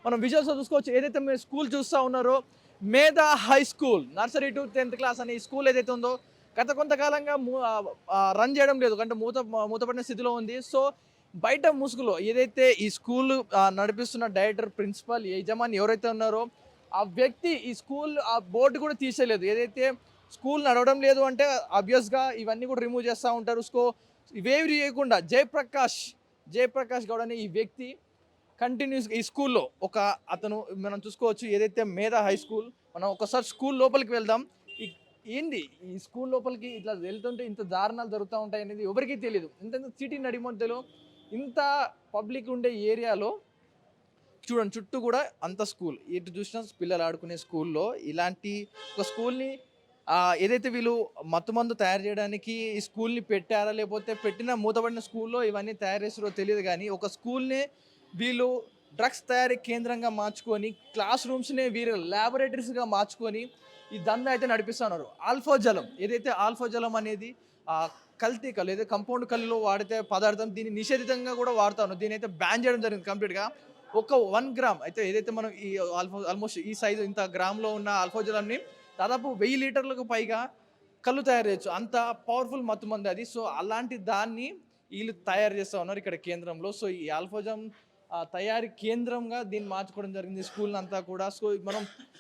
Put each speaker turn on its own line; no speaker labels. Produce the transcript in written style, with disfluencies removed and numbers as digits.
మనం విజువల్స్‌లో చూసుకోవచ్చు. ఏదైతే మీరు స్కూల్ చూస్తా ఉన్నారో మేధా హై స్కూల్ నర్సరీ టు 10థ్ క్లాస్ అనే ఈ స్కూల్ ఏదైతే ఉందో గత కొంతకాలంగా రన్ చేయడం లేదు. అంటే మూతపడిన స్థితిలో ఉంది. సో, బయట ముసుగులో ఏదైతే ఈ స్కూల్ నడిపిస్తున్న డైరెక్టర్, ప్రిన్సిపల్, యజమాని ఎవరైతే ఉన్నారో ఆ వ్యక్తి ఈ స్కూల్ ఆ బోర్డ్ కూడా తీసేయలేదు. ఏదైతే స్కూల్ నడవడం లేదు అంటే ఆబ్వియస్‌గా ఇవన్నీ కూడా రిమూవ్ చేస్తా ఉంటారు. సో, ఇవేవి చేయకుండా జయప్రకాష్ గౌడ్ అనే ఈ వ్యక్తి కంటిన్యూస్‌గా ఈ స్కూల్‌లో అతను మనం చూసుకోవచ్చు. ఏదైతే మేధా హై స్కూల్ మనం ఒకసారి స్కూల్ లోపలికి వెళ్దాం. ఈ ఏంది ఈ స్కూల్ లోపలికి ఇట్లా వెళ్తుంటే ఇంత దారుణాలు జరుగుతా ఉంటాయనేది ఎవరికీ తెలీదు. ఇంత సిటీ నడిమధ్యలో ఇంత పబ్లిక్ ఉండే ఏరియాలో చూడండి చుట్టూ కూడా అంత స్కూల్. ఎటు చూసినా పిల్లలు ఆడుకునే స్కూల్‌లో ఇలాంటి ఒక స్కూల్‌ని ఏదైతే వీళ్ళు మత్తుమందు తయారు చేయడానికి ఈ స్కూల్‌ని పెట్టారా? లేకపోతే పెట్టిన మూతబడిన స్కూల్‌లో ఇవన్నీ తయారు చేసిర్రో తెలీదు గానీ, ఒక స్కూల్‌నే వీళ్ళు డ్రగ్స్ తయారీ కేంద్రంగా మార్చుకొని, క్లాస్ రూమ్స్‌నే వీరు ల్యాబొరేటరీస్‌గా మార్చుకొని, ఈ దందా అయితే నడిపిస్తున్నారు. ఆల్ఫాజలం ఏదైతే ఆల్ఫాజలం అనేది కల్తీ కల్లు ఏదైతే కంపౌండ్ కల్లులో వాడితే పదార్థం దీన్ని నిషేధితంగా కూడా వాడుతా ఉన్నారు. దీన్నైతే బ్యాన్ చేయడం జరిగింది కంప్లీట్‌గా. ఒక 1 గ్రామ్ అయితే ఏదైతే మనం ఈ ఆల్మోస్ట్ ఈ సైజు ఇంత గ్రామ్‌లో ఉన్న ఆల్ఫాజలంని దాదాపు 1000 లీటర్లకు పైగా కల్లు తయారు చేయొచ్చు. అంత పవర్‌ఫుల్ మత్తుమందు అది. సో, అలాంటి దాన్ని ఈళ్ళు తయారు చేస్తా ఉన్నారు ఇక్కడ కేంద్రంలో. సో, ఈ ఆల్ఫాజమ్ తయారీ కేంద్రంగా దీన్ని మార్చుకోవడం జరిగింది స్కూల్‌నంతా కూడా. సో, మనం